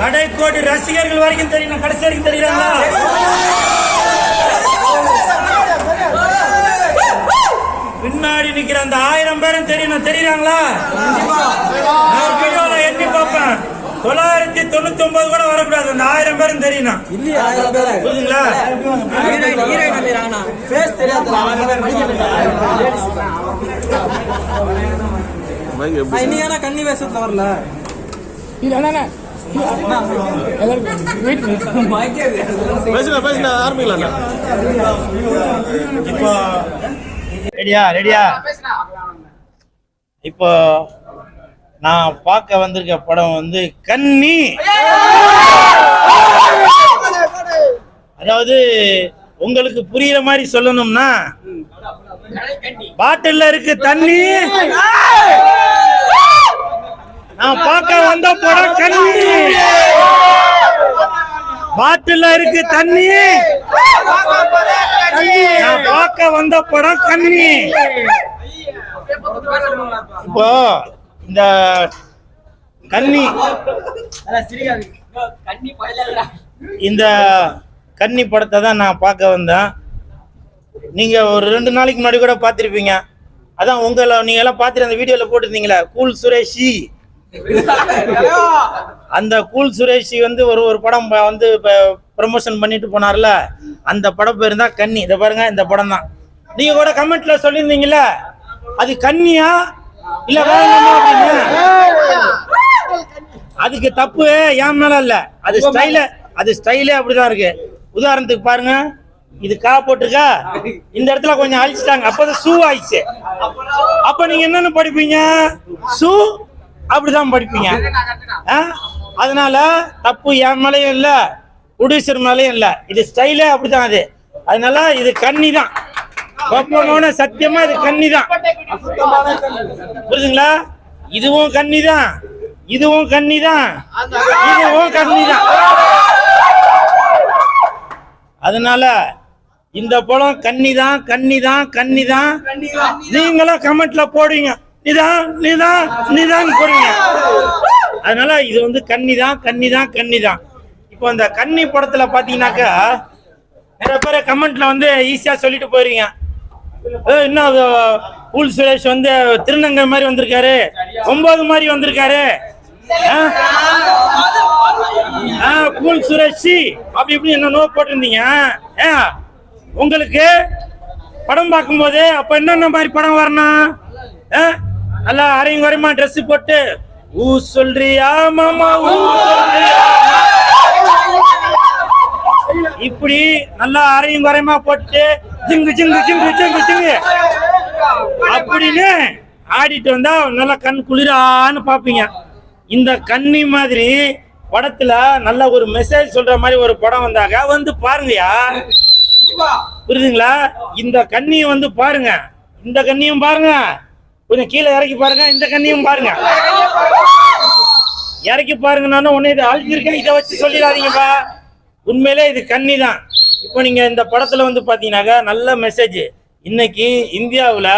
கடைக்கோடி ரசிகர்கள் வரைக்கும் தெரியும், கடைசி வரைக்கும் தெரியுறாங்களா? பின்னாடி நிக்கிற அந்த 1000 பேரும் தெரியணும், தெரியுறாங்களா? நான் வீடியோல எண்ணி பார்ப்பேன், 999 கூட வரக்கூடாது, அந்த 1000 பேரும் தெரியணும். புரியுதுங்களா? கண்ணி வேஷத்துல வரல. இப்போ ரெடியா? இப்போ நான் பார்க்க வந்திருக்க படம் வந்து கன்னி. அதாவது உங்களுக்கு புரியுற மாதிரி சொல்லணும்னா, பாட்டில்ல இருக்கு தண்ணி, நான் பார்க்க வந்த படம் கன்னி. பாட்டில்ல இருக்கு தண்ணி, நான் பார்க்க வந்த படம் கன்னி. இப்போ இந்த இந்த கன்னி படத்தை தான் நான் பார்க்க வந்தேன். நீங்க ஒரு 2 நாளைக்கு முன்னாடி கூட பார்த்திருப்பீங்க. அதான் நீங்க எல்லாம் பார்த்துட்டு அந்த வீடியோல போட்டிருந்தீங்களா, கூல் சுரேஷி. அந்த கூல் சுரேஷி வந்து ஒரு படம் வந்து ப்ரமோஷன் பண்ணிட்டு போனார்ல, அந்த படம் பேர் தான் கன்னி. இதை பாருங்க, இந்த படம் தான். நீங்க கூட கமெண்ட்ல சொல்லியிருந்தீங்கல்ல, அது கன்னியா இல்ல வேணுமா அப்படின்னு. அதுக்கு தப்பு ஏன் மேல இல்ல, அது ஸ்டைலே அப்படிதான் இருக்கு. உதாரணத்துக்கு பாருங்க, இது கா போட்டிருக்கா, இந்த இடத்துல கொஞ்சம் அழிச்சிட்டாங்க, அப்பதான் ஷூ ஆயிடுச்சு. அப்ப நீங்க என்னன்னு படிப்பீங்க, ஷூ அப்படிதான் படிப்பீங்க. அதனால தப்பு என் மேலையும் இல்ல, ப்ரொடியூசர் மேலையும் இல்ல, இது ஸ்டைலே அப்படிதான். அதனால இது கன்னி தான், சத்தியமா இது கன்னி தான். புரியுதுங்களா? இதுவும் கன்னி தான், இதுவும் கன்னி தான், இதுவும் கன்னி தான். அதனால இந்த படம் கன்னி தான், கன்னி தான், கன்னி தான். நீங்களும் கமெண்ட்ல போடுவீங்க, நீதான் போடுவீங்க. அதனால இது வந்து கன்னி தான், கன்னி தான், கன்னி தான். இப்போ இந்த கன்னி படத்துல பாத்தீங்கன்னாக்கா நிறைய பேர் கமெண்ட்ல வந்து ஈஸியா சொல்லிட்டு போயிருவீங்க, என்ன கூல் சுரேஷ் வந்து திருநங்கை மாதிரி வந்திருக்காரு, 9 மாதிரி வந்திருக்காரு, கூல் சுரேஷ் அப்படி இப்படி என்ன போட்டிருந்தீங்க. உங்களுக்கு படம் பார்க்கும் போது அப்ப என்னென்ன மாதிரி படம் வரணும், நல்லா அரையும் குறையுமா ட்ரெஸ் போட்டு ஊ சொல்றியா மாமா ஊ சொல்றியா, இப்படி நல்லா அரையும் குறையுமா போட்டு ஜிங்கு ஜிங்கு ஜிங்கு ஜிங்கு ஜிங்கு அப்படின்னு ஆடிட்டு வந்தா நல்லா கண் குளிரான்னு பாப்பீங்க. இந்த கன்னி மாதிரி படத்துல நல்ல ஒரு மெசேஜ் சொல்ற மாதிரி ஒரு படம் வந்தாங்க வந்து பாருங்கயா. புரியுதுங்களா? இந்த கன்னியை வந்து பாருங்க, இந்த கன்னியும் பாருங்க, கொஞ்சம் கீழே இறக்கி பாருங்க, இந்த கன்னியும் பாருங்க, இறக்கி பாருங்க. நானும் உன்னை இதை அழிஞ்சிருக்கேன், இதை வச்சு சொல்லிடாதீங்கப்பா, உண்மையிலே இது கன்னி தான். இப்போ நீங்க இந்த படத்துல வந்து பாத்தீங்கன்னாக்கா நல்ல மெசேஜ். இன்னைக்கு இந்தியாவுல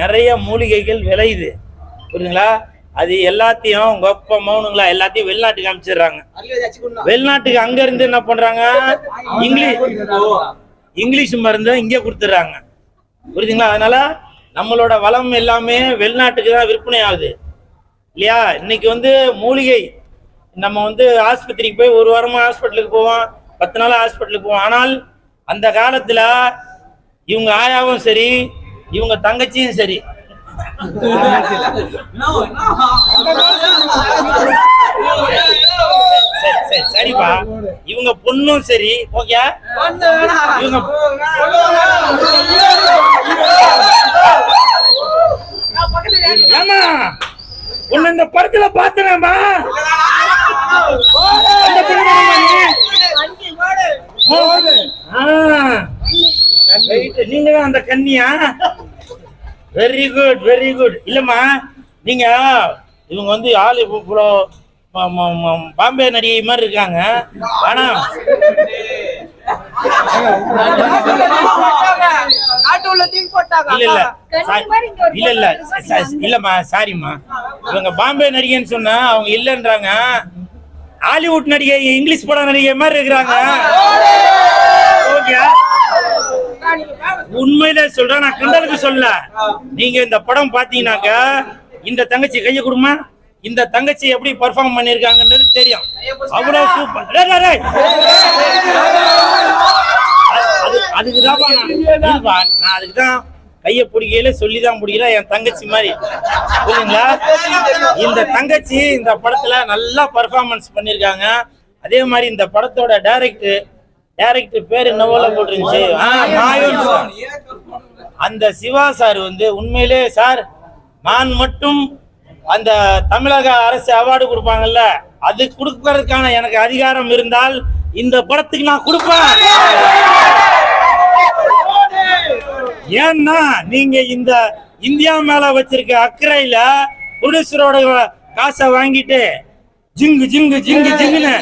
நிறைய மூலிகைகள் விளையுது, புரியுதுங்களா? அது எல்லாத்தையும் கொப்ப மௌனுங்களா எல்லாத்தையும் வெளிநாட்டுக்கு அனுப்பிச்சிடுறாங்க. வெளிநாட்டுக்கு அங்க இருந்து என்ன பண்றாங்க, இங்கிலீஷ் மருந்து இங்கே கொடுத்துடுறாங்க, புரியுதுங்களா? அதனால நம்மளோட வளம் எல்லாமே வெளிநாட்டுக்கு தான் விற்பனை ஆகுது இல்லையா? இன்னைக்கு வந்து மூலிகை நம்ம வந்து ஆஸ்பத்திரிக்கு போய் 1 வாரமா ஹாஸ்பிட்டலுக்கு போவோம், 10 நாள் ஹாஸ்பிட்டலுக்கு போவோம். ஆனால் அந்த காலத்துல இவங்க ஆயாவும் சரி, இவங்க தங்கச்சியும் சரி, சரிப்பா, இவங்க பொண்ணும் சரி, ஓகே, இவங்க ஏமா உன்னை இந்த படத்துல பாத்துறேன்பா, நீங்க தான் அந்த கன்னியா? Very good, very good. இல்லம்மா, நீங்க இவங்க வந்து ஆளு பாம்பே நடிகை மாதிரி இருக்காங்க, ஆனா இல்லம்மா சாரிம்மா, இவங்க பாம்பே நடிகைன்னு சொன்னா அவங்க இல்லன்றாங்க. ஹாலிவுட் நடிகை இங்கிலீஷ் படம் நடிகை மாதிரி இருக்கிறாங்க. உண்மையிலே சொல்றேன், நான் கிண்டலுக்கு சொல்ல. நீங்க இந்த படம் பாத்தீங்கன்னாக்க இந்த தங்கச்சி கைய கொடுமா, இந்த தங்கச்சி எப்படி பெர்ஃபார்ம் பண்ணிருக்காங்கன்றது தெரியும். அவ்வளவு சூப்பர். அதுக்குதான் நான் அதுக்குதான் கைய பிடிக்கையில சொல்லிதான் பிடிக்கிறேன். என் தங்கச்சி மாதிரி புரியுங்களா? இந்த தங்கச்சி இந்த படத்துல நல்லா பெர்ஃபார்மன்ஸ் பண்ணிருக்காங்க. அதே மாதிரி இந்த படத்தோட டைரக்டர் பேரு என்னவோல போட்டுருந்துச்சு, அந்த சிவா சார் வந்து உண்மையிலே சார், நான் மட்டும் அந்த தமிழக அரசு அவார்டு கொடுப்பாங்கல்ல, அது கொடுக்கறதுக்கான எனக்கு அதிகாரம் இருந்தால் இந்த படத்துக்கு நான் கொடுப்பேன். ஏன்னா நீங்க இந்த இந்தியா மேல வச்சிருக்க அக்கறையில ப்ரொடியூசரோட காசை வாங்கிட்டு ஜிங்கு ஜிங்கு ஜிங்கு ஜிங்குன்னு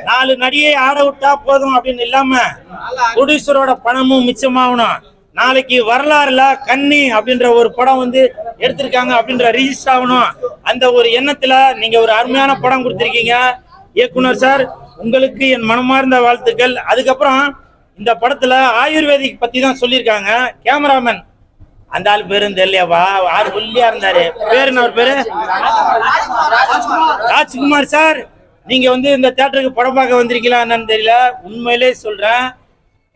நாலு நடிகை ஆட விட்டா போதும் அப்படின்னு இல்லாம ப்ரொடியூசரோட பணமும் மிச்சமாகணும். நாளைக்கு வரலாறுல கன்னி அப்படின்ற ஒரு படம் வந்து எடுத்திருக்காங்க அப்படின்ற ரிஜிஸ்டர் ஆகணும். அந்த ஒரு எண்ணத்துல நீங்க ஒரு அருமையான படம் கொடுத்திருக்கீங்க இயக்குனர் சார், உங்களுக்கு என் மனமார்ந்த வாழ்த்துக்கள். அதுக்கப்புறம் இந்த படத்துல ஆயுர்வேதிக் பத்தி தான் சொல்லியிருக்காங்க. கேமராமேன் அந்த ஆள் பேரு தெரியலையாவா, ஆறு ஒல்லியா இருந்தாரு, பேரு என்ன பேரு, ராஜ்குமார் சார். நீங்க வந்து இந்த தியேட்டருக்கு படம் பார்க்க வந்திருக்கீங்களா என்னன்னு தெரியல. உண்மையிலே சொல்றேன்,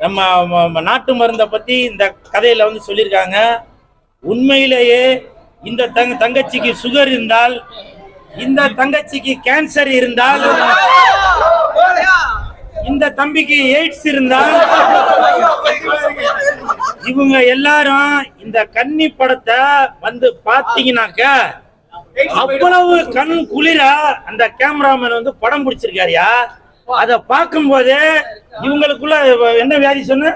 நம்ம நாட்டு மருந்தை பத்தி இந்த கதையில வந்து சொல்லியிருக்காங்க. உண்மையிலேயே இந்த தங்கச்சிக்கு சுகர் இருந்தால், இந்த தங்கச்சிக்கு கேன்சர் இருந்தால், இந்த தம்பிக்கு எய்ட்ஸ் இருந்தால், இவங்க எல்லாரும் இந்த கன்னி படத்தை வந்து பாத்தீங்கன்னாக்க அவ்வளவு கண் குளிர அந்த கேமராமேன் வந்து படம் பிடிச்சிருக்காருயா. அத பார்க்கும் போது இவங்களுக்குள்ள என்ன வியாதி சொன்ன,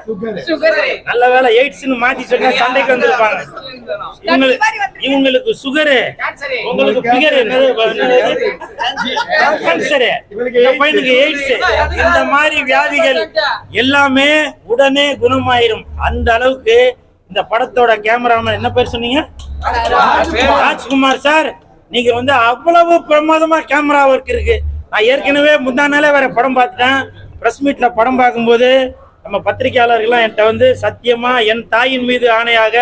நல்ல வேலை எய்ட்ஸ்னு மாத்தி சொன்னா சண்டைக்கு வந்திருப்பாங்க. இவங்களுக்கு சுகரு, உங்களுக்கு பிகர், கேன்சரு, பையனுக்கு எய்ட்ஸ், இந்த மாதிரி வியாதிகள் எல்லாமே உடனே குணமாயிரும். அந்த அளவுக்கு இந்த படத்தோட கேமராமேன் என்ன பேர் சொன்னீங்க, ராஜ்குமார் சார். நீங்க வந்து அவ்வளவு பிரமாதமா கேமரா ஒர்க் இருக்கு. நான் ஏற்கனவே முந்தா நாளே வேற படம் பார்த்துட்டேன். பிரஸ் மீட்ல படம் பார்க்கும்போது நம்ம பத்திரிகையாளர்கள்லாம் என்கிட்ட வந்து சத்தியமா என் தாயின் மீது ஆணையாக,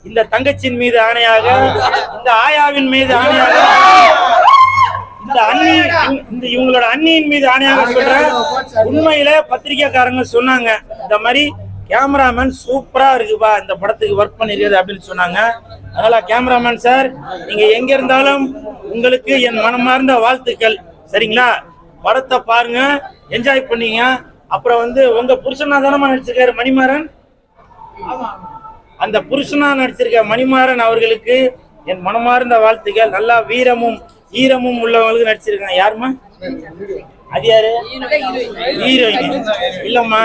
இந்த தங்கச்சியின் மீது ஆணையாக, இந்த ஆயாவின் மீது ஆணையாக, இந்த அண்ணி, இவங்களோட அண்ணியின் மீது ஆணையாக சொல்றேன். உண்மையில பத்திரிகைக்காரங்க சொன்னாங்க, இந்த மாதிரி கேமராமேன் சூப்பரா இருக்குப்பா, இந்த படத்துக்கு ஒர்க் பண்ணிருக்குது அப்படின்னு சொன்னாங்க. அதனால கேமராமேன் சார், நீங்க எங்க இருந்தாலும் உங்களுக்கு என் மனமார்ந்த வாழ்த்துக்கள். சரிங்களா? படத்தை பாருங்க, என்ஜாய் பண்ணீங்க. அப்புறம் வந்து உங்க புருஷனா தானமா நடிச்சிருக்காரு மணிமாறன், அந்த புருஷனா நடிச்சிருக்க மணிமாறன் அவர்களுக்கு என் மனமார்ந்த வாழ்த்துக்கள். நல்லா வீரமும் ஈரமும் உள்ளவங்களுக்கு நடிச்சிருக்காங்க. யாருமா அது, யாரு ஹீரோயின்? இல்லம்மா,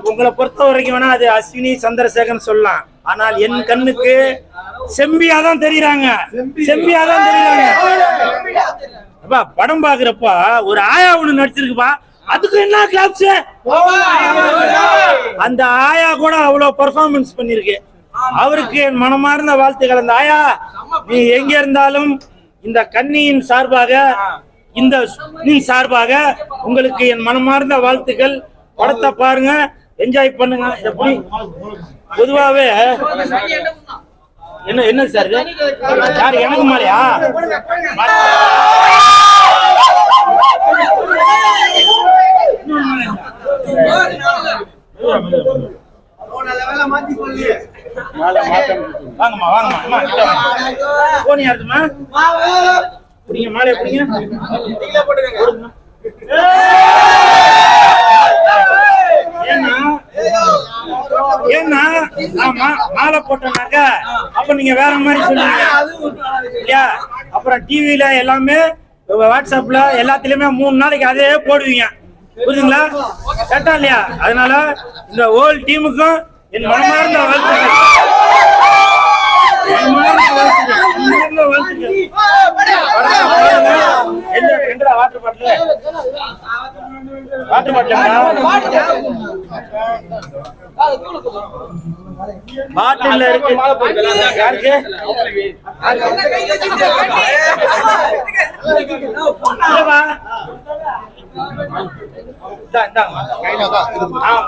உங்களை பொறுத்த வரைக்கும் வேணா அது அஸ்வினி சந்திரசேகரன் சொல்லலாம். ஆனால் என் கண்ணுக்கு செம்பியாதான் தெரியுறாங்க, செம்பியாதான் தெரியுறாங்க. படம் பாக்குறப்ப ஒரு ஆயா ஒண்ணு நடிச்சிருக்குப்பா, அதுக்கு என்ன கிளாப்ஸ், அந்த ஆயா கூட அவ்வளவு பெர்ஃபார்மன்ஸ் பண்ணிருக்கு. அவருக்கு என் மனமார்ந்த வாழ்த்துக்கள். அந்த ஆயா, நீ எங்க இருந்தாலும் இந்த கன்னியின் சார்பாக, இந்த சார்பாக உங்களுக்கு என் மனமார்ந்த வாழ்த்துக்கள். படத்தை பாருங்க, என்ஜாய் பண்ணுங்க. பொதுவாவே என்ன சார் யாரு எனக்கு மேலையா, வாங்கம்மா வாங்கம்மா, போன் யாருமா பிடிங்க, மாலையை பிடிங்க. ஏன்னா மாலை போட்டோம்னாக்க அப்ப நீங்க வேற மாதிரி சொல்லுவீங்க இல்லையா? அப்புறம் டிவில எல்லாமே, வாட்ஸ்அப்ல எல்லாத்துலயுமே 3 நாளைக்கு அதே போடுவீங்க, புரியுதுங்களா? கேட்டா இல்லையா? அதனால இந்த ஹோல் டீமுக்கும் என் மனமார்ந்த வாழ்த்துக்கள். வாழ்த்துக்கள். வாட்டர் பாட்டில் பாட்டில் இருக்கு. யாருக்கு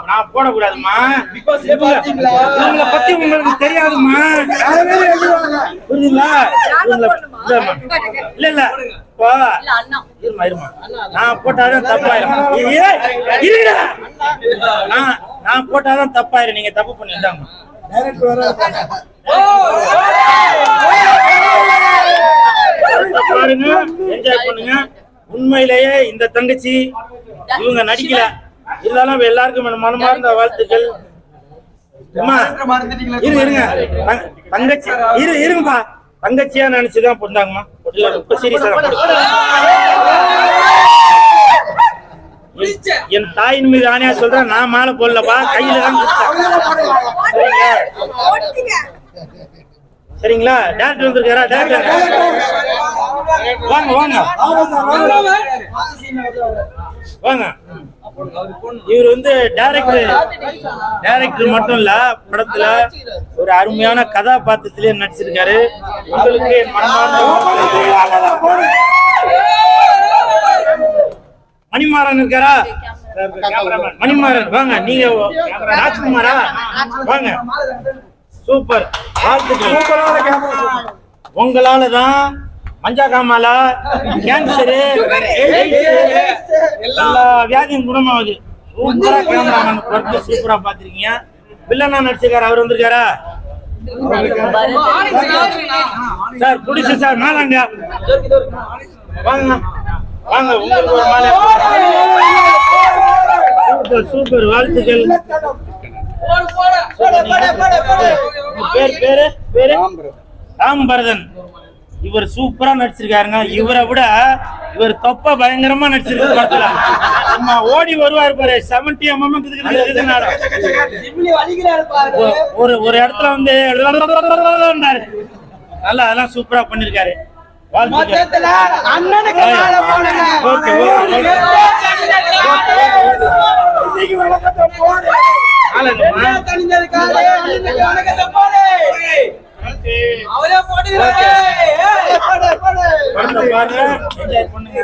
நான் போடக்கூடாதுமா, உங்களை பத்தி உங்களுக்கு தெரியாதுமா, புரியுதுங்களா? இல்ல இல்ல இருமா இருமா, நான் போட்டாதான் தப்பாயிரும். நான் போட்டாதான் தப்பாயிரும், நீங்க தப்பு பண்ணிட்டாங்க. பாருங்க, என்ஜாய் பண்ணுங்க. உண்மையிலேயே இந்த தங்கச்சி இவங்க நடிக்கல, இருந்தாலும் எல்லாருக்கும் மனமார்ந்த வாழ்த்துக்கள். இருங்க தங்கச்சி இருங்கப்பா, தங்கச்சியா நினைச்சுதான் போட்டாங்கம்மா. ரொம்ப சீரியஸா என் தாயின் மீது ஆணையா சொல்றேன், நான் மாலை போடலப்பா, கையில தான். சரிங்களா? டேரக்டர் வந்திருக்காரா? டேரக்டர் வாங்க வாங்க வாங்க. இவர் வந்து டைரக்டர் மட்டும் இல்ல, படத்துல ஒரு அருமையான கதாபாத்திரத்திலே நடிச்சிருக்காரு. உங்களுக்கு மணிமாறன் இருக்காரா? மணிமாறன் வாங்க. நீங்க ராஜ்குமாரா? வாங்க. சூப்பர், உங்களாலதான் மஞ்சா காமாலா, கேன்சரு, எல்லா வியாதியும் குணமாகுது. சூப்பரா கேமராமேன் ஒர்க் சூப்பரா பாத்திருக்கீங்க. வில்லனா நடிச்சிருக்காரு, அவர் வந்திருக்காரா? சார் புடிச்சு சார் மேலாங்க வாங்க வாங்க. உங்களுக்கு ஒரு மாலை. சூப்பர் சூப்பர், வாழ்த்துக்கள். பேரு ராம்பரதன். இவர் சூப்பரா நடிச்சிருக்காருங்க. இவரை விட இவர் தொப்ப பயங்கரமா நடிச்சிருக்காரு படத்துல. சும்மா ஓடி வருவாரு பாரு, 70 ஒரு இடத்துல வந்து நல்லா அதெல்லாம் சூப்பரா பண்ணிருக்காரு. பாருங்க, என்ஜாய் பண்ணுங்க.